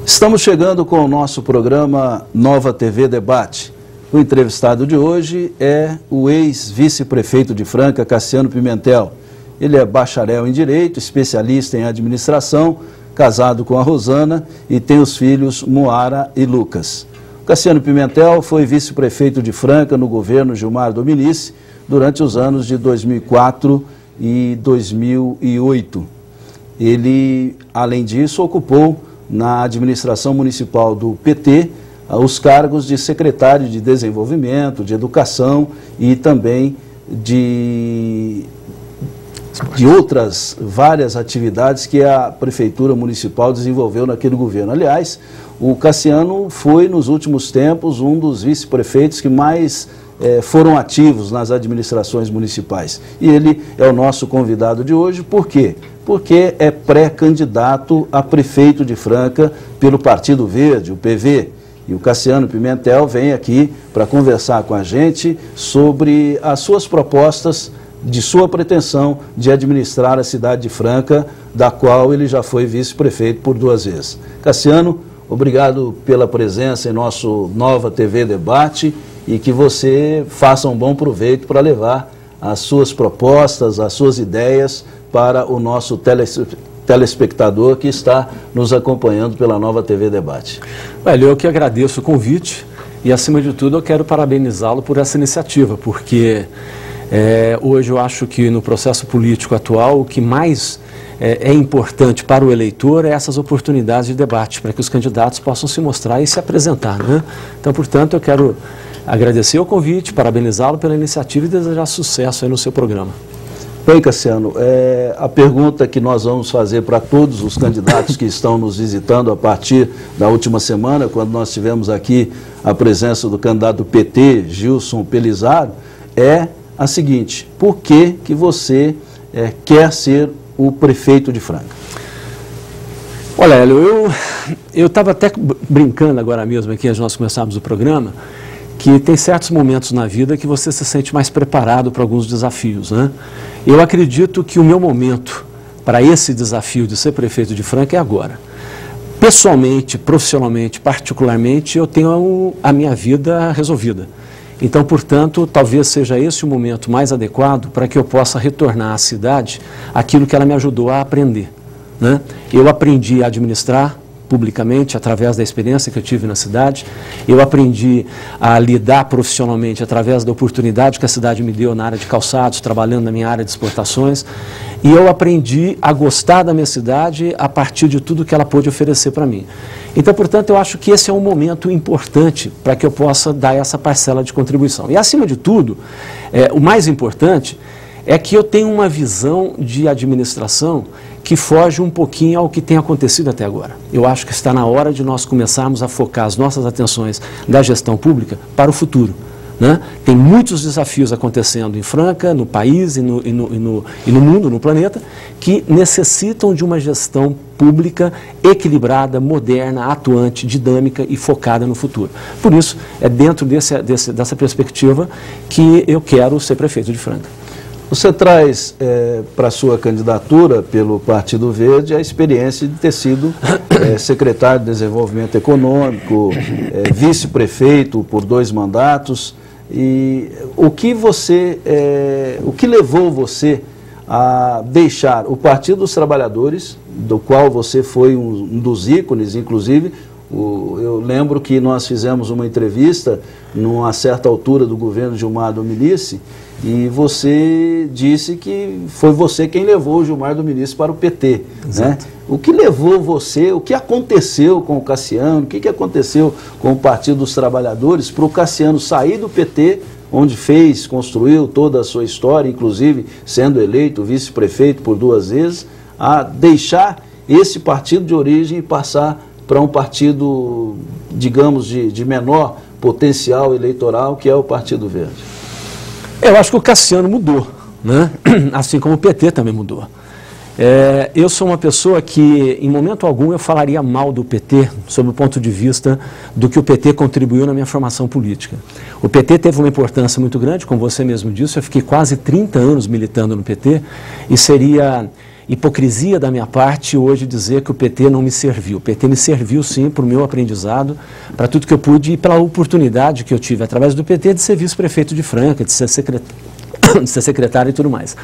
Estamos chegando com o nosso programa Nova TV Debate. O entrevistado de hoje é o ex-vice-prefeito de Franca, Cassiano Pimentel. Ele é bacharel em Direito, especialista em Administração, casado com a Rosana e tem os filhos Moara e Lucas. Cassiano Pimentel foi vice-prefeito de Franca no governo Gilmar Dominici durante os anos de 2004 e 2008. Ele, além disso, ocupou na administração municipal do PT os cargos de secretário de Desenvolvimento, de Educação e também de outras várias atividades que a Prefeitura Municipal desenvolveu naquele governo. Aliás, o Cassiano foi, nos últimos tempos, um dos vice-prefeitos que mais foram ativos nas administrações municipais. E ele é o nosso convidado de hoje. Por quê? Porque é pré-candidato a prefeito de Franca pelo Partido Verde, o PV. E o Cassiano Pimentel vem aqui para conversar com a gente sobre as suas propostas de sua pretensão de administrar a cidade de Franca, da qual ele já foi vice-prefeito por 2 vezes. Cassiano, obrigado pela presença em nosso Nova TV Debate e que você faça um bom proveito para levar as suas propostas, as suas ideias para o nosso telespectador que está nos acompanhando pela Nova TV Debate. Velho, eu que agradeço o convite e, acima de tudo, eu quero parabenizá-lo por essa iniciativa, porque hoje eu acho que no processo político atual o que mais é importante para o eleitor é essas oportunidades de debate, para que os candidatos possam se mostrar e se apresentar, né? Então, portanto, eu quero agradecer o convite, parabenizá-lo pela iniciativa e desejar sucesso aí no seu programa. Bem, Cassiano, a pergunta que nós vamos fazer para todos os candidatos que estão nos visitando a partir da última semana, quando nós tivemos aqui a presença do candidato do PT, Gilson Pelizaro, é a seguinte: por que você quer ser o prefeito de Franca? Olha, Hélio, eu estava até brincando agora mesmo aqui, antes de nós começarmos o programa, que tem certos momentos na vida que você se sente mais preparado para alguns desafios, né? Eu acredito que o meu momento para esse desafio de ser prefeito de Franca é agora. Pessoalmente, profissionalmente, particularmente, eu tenho a minha vida resolvida. Então, portanto, talvez seja esse o momento mais adequado para que eu possa retornar à cidade aquilo que ela me ajudou a aprender, né? Eu aprendi a administrar publicamente, através da experiência que eu tive na cidade. Eu aprendi a lidar profissionalmente através da oportunidade que a cidade me deu na área de calçados, trabalhando na minha área de exportações. E eu aprendi a gostar da minha cidade a partir de tudo que ela pôde oferecer para mim. Então, portanto, eu acho que esse é um momento importante para que eu possa dar essa parcela de contribuição. E, acima de tudo, o mais importante é que eu tenho uma visão de administração que foge um pouquinho ao que tem acontecido até agora. Eu acho que está na hora de nós começarmos a focar as nossas atenções da gestão pública para o futuro, né? Tem muitos desafios acontecendo em Franca, no país e no mundo, no planeta, que necessitam de uma gestão pública equilibrada, moderna, atuante, dinâmica e focada no futuro. Por isso, é dentro dessa perspectiva que eu quero ser prefeito de Franca. Você traz para a sua candidatura pelo Partido Verde a experiência de ter sido secretário de Desenvolvimento Econômico, vice-prefeito por 2 mandatos. E o que levou você a deixar o Partido dos Trabalhadores, do qual você foi um dos ícones, inclusive? Eu lembro que nós fizemos uma entrevista numa certa altura do governo Gilmar Dominici, e você disse que foi você quem levou o Gilmar Dominici para o PT, né? O que levou você, o que aconteceu com o Cassiano, o que aconteceu com o Partido dos Trabalhadores para o Cassiano sair do PT onde construiu toda a sua história, inclusive sendo eleito vice-prefeito por 2 vezes, a deixar esse partido de origem e passar para um partido, digamos, de menor potencial eleitoral, que é o Partido Verde? Eu acho que o Cassiano mudou, né? Assim como o PT também mudou. Eu sou uma pessoa que, em momento algum, eu falaria mal do PT, sob o ponto de vista do que o PT contribuiu na minha formação política. O PT teve uma importância muito grande, como você mesmo disse, eu fiquei quase 30 anos militando no PT, e seria hipocrisia da minha parte hoje dizer que o PT não me serviu. O PT me serviu, sim, para o meu aprendizado, para tudo que eu pude e pela oportunidade que eu tive, através do PT, de ser vice-prefeito de Franca, de ser secretário e tudo mais.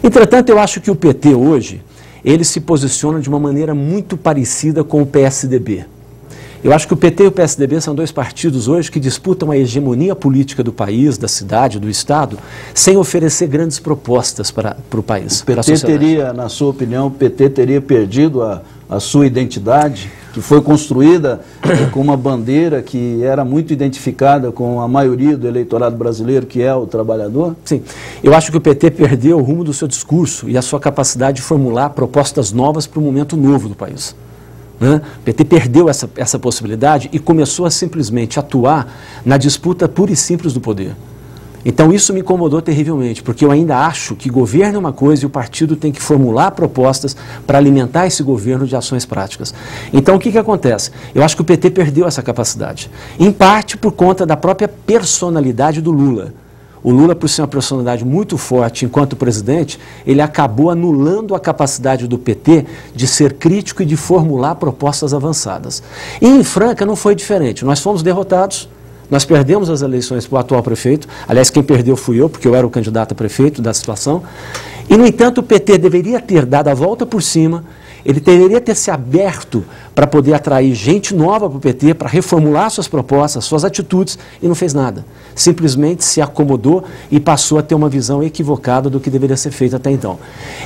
Entretanto, eu acho que o PT hoje, ele se posiciona de uma maneira muito parecida com o PSDB. Eu acho que o PT e o PSDB são 2 partidos hoje que disputam a hegemonia política do país, da cidade, do Estado, sem oferecer grandes propostas para o país. O PT teria, na sua opinião, o PT teria perdido a sua identidade, que foi construída com uma bandeira que era muito identificada com a maioria do eleitorado brasileiro, que é o trabalhador? Sim. Eu acho que o PT perdeu o rumo do seu discurso e a sua capacidade de formular propostas novas para o momento novo do país. O PT perdeu essa possibilidade e começou a simplesmente atuar na disputa pura e simples do poder. Então isso me incomodou terrivelmente, porque eu ainda acho que governo é uma coisa e o partido tem que formular propostas para alimentar esse governo de ações práticas. Então o que acontece? Eu acho que o PT perdeu essa capacidade, em parte por conta da própria personalidade do Lula. O Lula, por ser uma personalidade muito forte enquanto presidente, ele acabou anulando a capacidade do PT de ser crítico e de formular propostas avançadas. E em Franca não foi diferente. Nós fomos derrotados, nós perdemos as eleições para o atual prefeito. Aliás, quem perdeu fui eu, porque eu era o candidato a prefeito da situação. E, no entanto, o PT deveria ter dado a volta por cima, ele deveria ter se aberto para poder atrair gente nova para o PT, para reformular suas propostas, suas atitudes, e não fez nada. Simplesmente se acomodou e passou a ter uma visão equivocada do que deveria ser feito até então.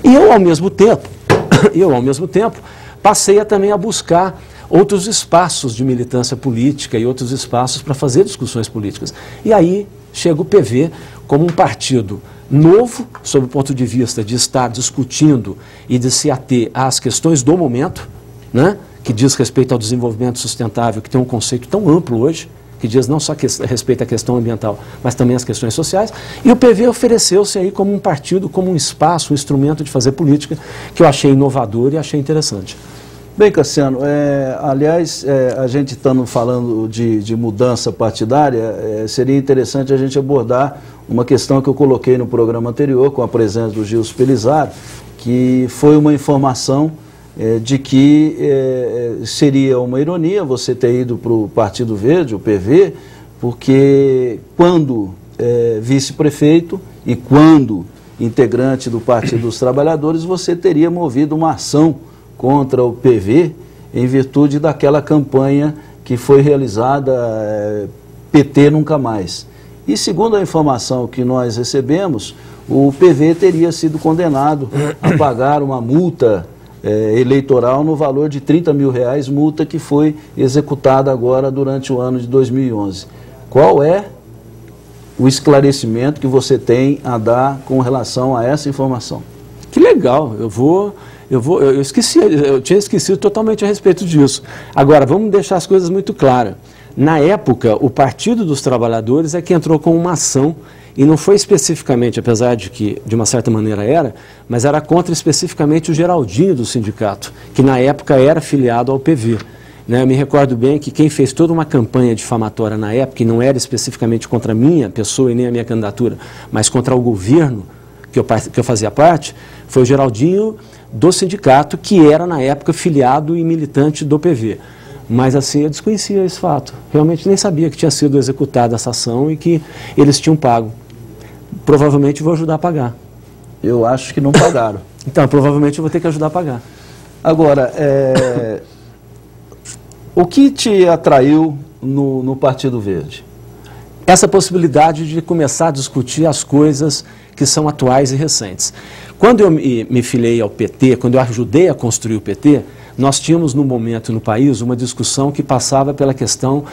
E eu, ao mesmo tempo, passei também a buscar outros espaços de militância política e outros espaços para fazer discussões políticas. E aí chega o PV como um partido novo, sob o ponto de vista de estar discutindo e de se ater às questões do momento, né, que diz respeito ao desenvolvimento sustentável, que tem um conceito tão amplo hoje, que diz não só respeito à questão ambiental, mas também às questões sociais, e o PV ofereceu-se aí como um partido, como um espaço, um instrumento de fazer política, que eu achei inovador e achei interessante. Bem, Cassiano, aliás, a gente estando falando de mudança partidária, seria interessante a gente abordar uma questão que eu coloquei no programa anterior, com a presença do Gilson Pelizar, que foi uma informação de que seria uma ironia você ter ido para o Partido Verde, o PV, porque quando vice-prefeito e quando integrante do Partido dos Trabalhadores, você teria movido uma ação contra o PV em virtude daquela campanha que foi realizada, PT Nunca Mais. E segundo a informação que nós recebemos, o PV teria sido condenado a pagar uma multa eleitoral no valor de R$30 mil, multa que foi executada agora durante o ano de 2011. Qual é o esclarecimento que você tem a dar com relação a essa informação? Que legal, eu esqueci, eu tinha esquecido totalmente a respeito disso. Agora, vamos deixar as coisas muito claras. Na época, o Partido dos Trabalhadores é que entrou com uma ação, e não foi especificamente, apesar de que de uma certa maneira era, mas era contra especificamente o Geraldinho do sindicato, que na época era filiado ao PV. Eu me recordo bem que quem fez toda uma campanha difamatória na época, e não era especificamente contra a minha pessoa e nem a minha candidatura, mas contra o governo que eu fazia parte, foi o Geraldinho do sindicato, que era na época filiado e militante do PV. Mas assim, eu desconhecia esse fato. Realmente nem sabia que tinha sido executada essa ação e que eles tinham pago. Provavelmente vou ajudar a pagar. Eu acho que não pagaram. Então, provavelmente eu vou ter que ajudar a pagar. Agora, o que te atraiu no Partido Verde? Essa possibilidade de começar a discutir as coisas que são atuais e recentes. Quando eu me filiei ao PT, quando eu ajudei a construir o PT, nós tínhamos no momento no país uma discussão que passava pela questão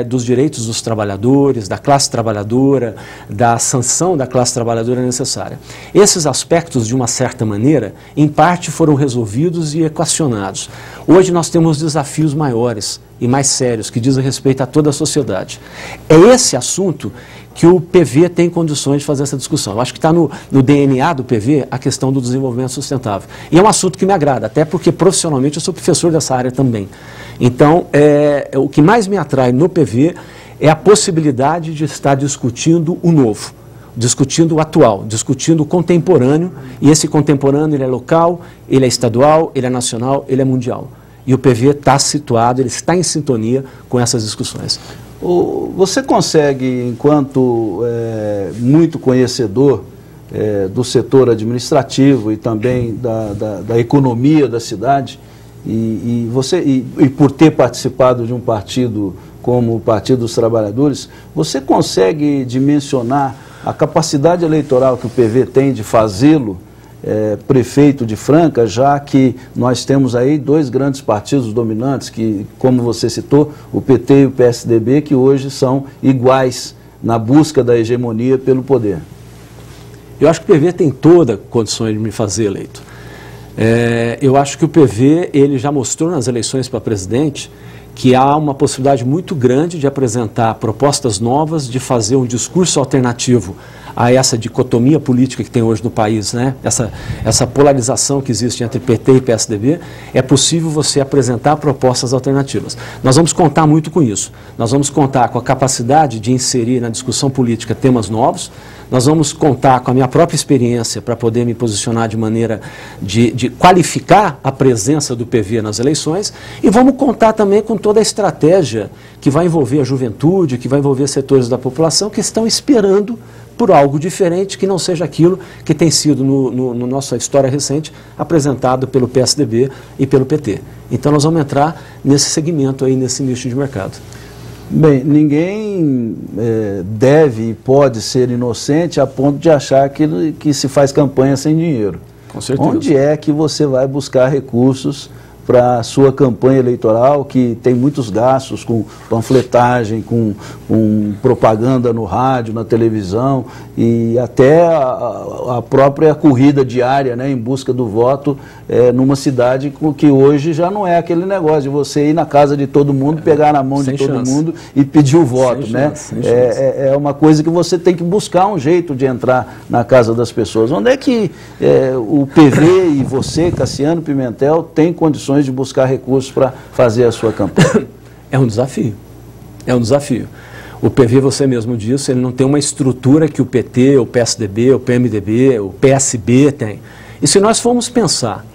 dos direitos dos trabalhadores, da classe trabalhadora, da sanção da classe trabalhadora necessária. Esses aspectos, de uma certa maneira, em parte foram resolvidos e equacionados. Hoje nós temos desafios maiores e mais sérios que dizem respeito a toda a sociedade. É esse assunto que o PV tem condições de fazer essa discussão. Eu acho que está no DNA do PV a questão do desenvolvimento sustentável. E é um assunto que me agrada, até porque profissionalmente eu sou professor dessa área também. Então, o que mais me atrai no PV é a possibilidade de estar discutindo o novo, discutindo o atual, discutindo o contemporâneo, e esse contemporâneo ele é local, ele é estadual, ele é nacional, ele é mundial. E o PV está situado, ele está em sintonia com essas discussões. Você consegue, enquanto muito conhecedor do setor administrativo e também da economia da cidade, e por ter participado de um partido como o Partido dos Trabalhadores, você consegue dimensionar a capacidade eleitoral que o PV tem de fazê-lo prefeito de Franca, já que nós temos aí dois grandes partidos dominantes, que, como você citou, o PT e o PSDB, que hoje são iguais na busca da hegemonia pelo poder? Eu acho que o PV tem toda a condição de me fazer eleito. Eu acho que o PV ele já mostrou nas eleições para presidente que há uma possibilidade muito grande de apresentar propostas novas, de fazer um discurso alternativo a essa dicotomia política que tem hoje no país, né? Essa polarização que existe entre PT e PSDB. É possível você apresentar propostas alternativas. Nós vamos contar muito com isso. Nós vamos contar com a capacidade de inserir na discussão política temas novos. Nós vamos contar com a minha própria experiência para poder me posicionar de maneira de qualificar a presença do PV nas eleições, e vamos contar também com toda a estratégia que vai envolver a juventude, que vai envolver setores da população que estão esperando por algo diferente que não seja aquilo que tem sido, no nossa história recente, apresentado pelo PSDB e pelo PT. Então nós vamos entrar nesse segmento aí, nesse nicho de mercado. Bem, ninguém deve e pode ser inocente a ponto de achar que se faz campanha sem dinheiro. Com certeza. Onde é que você vai buscar recursos para a sua campanha eleitoral, que tem muitos gastos com panfletagem, com propaganda no rádio, na televisão, e até a própria corrida diária, né, em busca do voto, numa cidade que hoje já não é aquele negócio de você ir na casa de todo mundo, pegar na mão de todo mundo e pedir o voto, né? É uma coisa que você tem que buscar um jeito de entrar na casa das pessoas. Onde é que o PV e você, Cassiano Pimentel, tem condições de buscar recursos para fazer a sua campanha? É um desafio. É um desafio. O PV, você mesmo disse, ele não tem uma estrutura que o PT, o PSDB, o PMDB, o PSB tem. E se nós formos pensar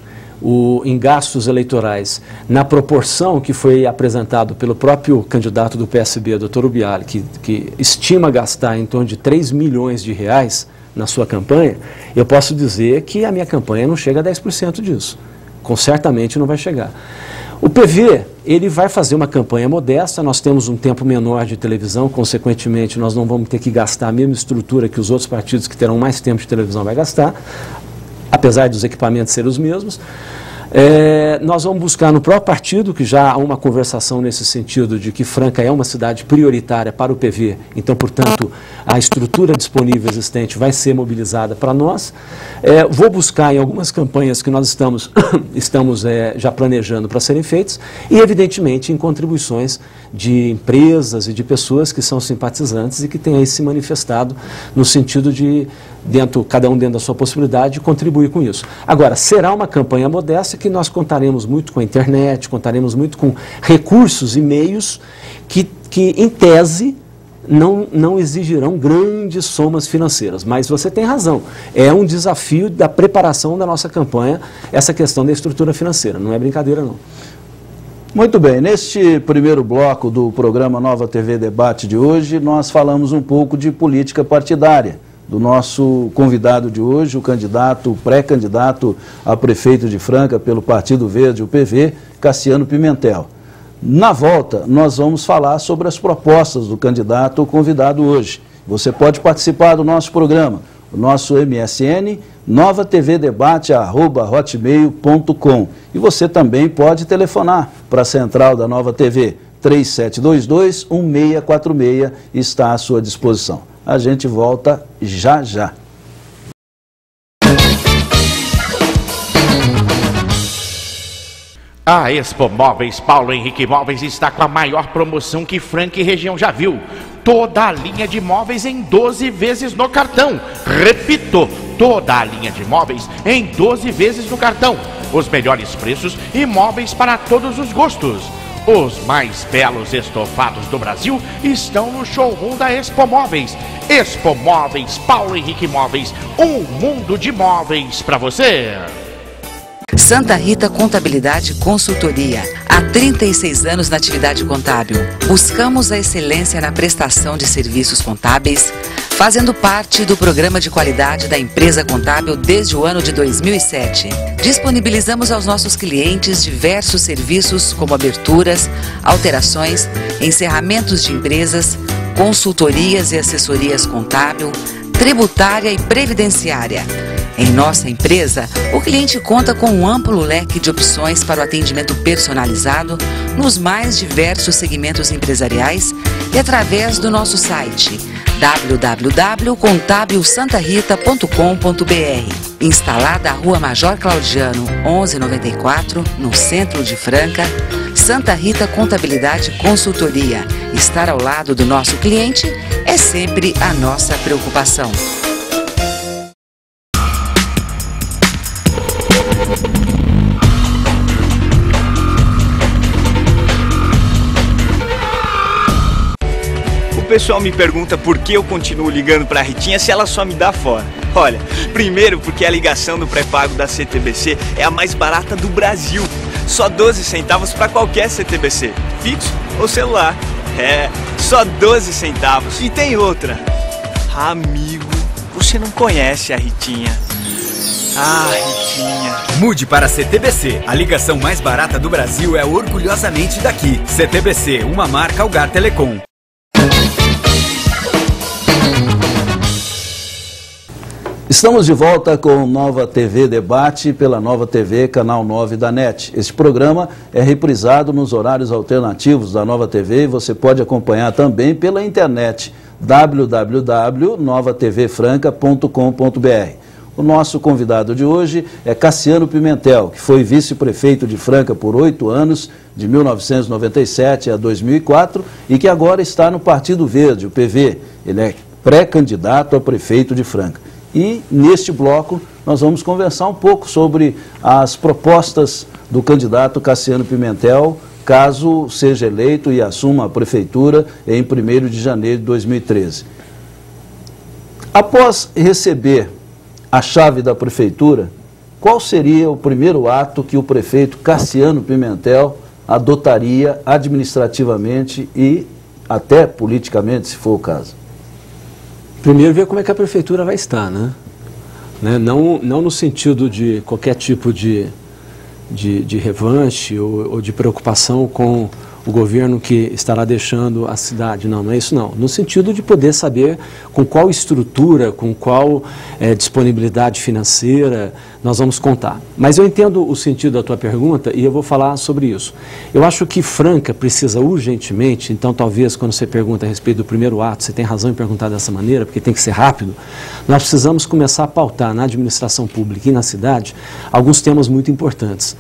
em gastos eleitorais na proporção que foi apresentado pelo próprio candidato do PSB, Dr. Ubiali, que estima gastar em torno de 3 milhões de reais na sua campanha, eu posso dizer que a minha campanha não chega a 10% disso. Certamente não vai chegar. O PV, ele vai fazer uma campanha modesta, nós temos um tempo menor de televisão, consequentemente nós não vamos ter que gastar a mesma estrutura que os outros partidos que terão mais tempo de televisão vai gastar, apesar dos equipamentos serem os mesmos. Nós vamos buscar no próprio partido, que já há uma conversação nesse sentido de que Franca é uma cidade prioritária para o PV, então, portanto, a estrutura disponível existente vai ser mobilizada para nós. Vou buscar em algumas campanhas que nós estamos já planejando para serem feitas e, evidentemente, em contribuições de empresas e de pessoas que são simpatizantes e que têm aí se manifestado no sentido de, cada um dentro da sua possibilidade, de contribuir com isso. Agora, será uma campanha modesta que nós contaremos muito com a internet, contaremos muito com recursos e meios que em tese, não exigirão grandes somas financeiras. Mas você tem razão, é um desafio da preparação da nossa campanha, essa questão da estrutura financeira, não é brincadeira não. Muito bem, neste primeiro bloco do programa Nova TV Debate de hoje, nós falamos um pouco de política partidária, do nosso convidado de hoje, o pré-candidato a prefeito de Franca pelo Partido Verde, o PV, Cassiano Pimentel. Na volta, nós vamos falar sobre as propostas do candidato convidado hoje. Você pode participar do nosso programa. o nosso MSN, novatvdebate@hotmail.com. E você também pode telefonar para a central da Nova TV, 3722-1646, está à sua disposição. A gente volta já já. A Expo Móveis Paulo Henrique Móveis está com a maior promoção que Franca e região já viu. Toda a linha de móveis em 12 vezes no cartão. Repito, toda a linha de móveis em 12 vezes no cartão. Os melhores preços e móveis para todos os gostos. Os mais belos estofados do Brasil estão no showroom da Expo Móveis. Expo Móveis Paulo Henrique Móveis, um mundo de móveis para você. Santa Rita Contabilidade Consultoria. Há 36 anos na atividade contábil. Buscamos a excelência na prestação de serviços contábeis, fazendo parte do programa de qualidade da empresa contábil desde o ano de 2007. Disponibilizamos aos nossos clientes diversos serviços como aberturas, alterações, encerramentos de empresas, consultorias e assessorias contábil, tributária e previdenciária. Em nossa empresa, o cliente conta com um amplo leque de opções para o atendimento personalizado nos mais diversos segmentos empresariais e através do nosso site www.contabilsantarita.com.br. Instalada à Rua Major Claudiano, 1194, no centro de Franca, Santa Rita Contabilidade Consultoria. Estar ao lado do nosso cliente é sempre a nossa preocupação. O pessoal me pergunta por que eu continuo ligando pra Ritinha se ela só me dá fora. Olha, primeiro porque a ligação do pré-pago da CTBC é a mais barata do Brasil. Só 12 centavos para qualquer CTBC, fixo ou celular. É, só 12 centavos. E tem outra. Amigo, você não conhece a Ritinha. Ah, Ritinha. Mude para a CTBC. A ligação mais barata do Brasil é orgulhosamente daqui. CTBC, uma marca Algar Telecom. Estamos de volta com Nova TV Debate pela Nova TV, canal 9 da NET. Este programa é reprisado nos horários alternativos da Nova TV e você pode acompanhar também pela internet www.novatvfranca.com.br. O nosso convidado de hoje é Cassiano Pimentel, que foi vice-prefeito de Franca por 8 anos, de 1997 a 2004, e que agora está no Partido Verde, o PV. Ele é pré-candidato a prefeito de Franca. E neste bloco nós vamos conversar um pouco sobre as propostas do candidato Cassiano Pimentel, caso seja eleito e assuma a prefeitura em 1º de janeiro de 2013. Após receber a chave da prefeitura, qual seria o primeiro ato que o prefeito Cassiano Pimentel adotaria administrativamente e até politicamente, se for o caso? Primeiro, ver como é que a prefeitura vai estar, né? Não no sentido de qualquer tipo de revanche ou de preocupação com o governo que estará deixando a cidade. Não é isso não. No sentido de poder saber com qual estrutura, com qual disponibilidade financeira nós vamos contar. Mas eu entendo o sentido da tua pergunta e eu vou falar sobre isso. Eu acho que Franca precisa urgentemente, então talvez quando você pergunta a respeito do primeiro ato, você tem razão em perguntar dessa maneira, porque tem que ser rápido, nós precisamos começar a pautar na administração pública e na cidade alguns temas muito importantes.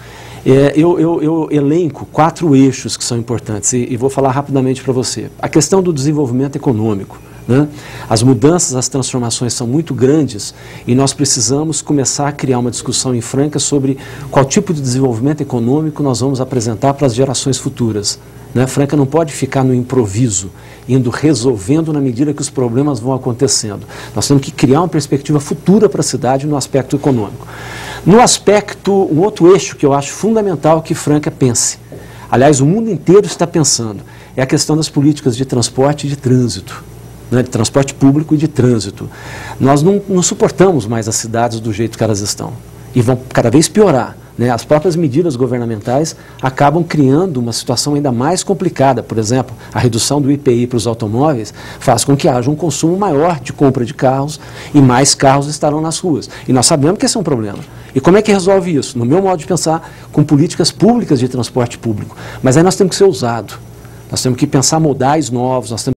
Eu elenco 4 eixos que são importantes e vou falar rapidamente para você. A questão do desenvolvimento econômico, né? As mudanças, as transformações são muito grandes e nós precisamos começar a criar uma discussão em Franca sobre qual tipo de desenvolvimento econômico nós vamos apresentar para as gerações futuras. Né? Franca não pode ficar no improviso, indo resolvendo na medida que os problemas vão acontecendo. Nós temos que criar uma perspectiva futura para a cidade no aspecto econômico. No aspecto, um outro eixo que eu acho fundamental que Franca pense, aliás, o mundo inteiro está pensando, é a questão das políticas de transporte e de trânsito, né? De transporte público e de trânsito. Nós não suportamos mais as cidades do jeito que elas estão e vão cada vez piorar. né? As próprias medidas governamentais acabam criando uma situação ainda mais complicada. Por exemplo, a redução do IPI para os automóveis faz com que haja um consumo maior de compra de carros e mais carros estarão nas ruas. E nós sabemos que esse é um problema. E como é que resolve isso? No meu modo de pensar, com políticas públicas de transporte público. Mas aí nós temos que ser ousados. Nós temos que pensar modais novos, nós temos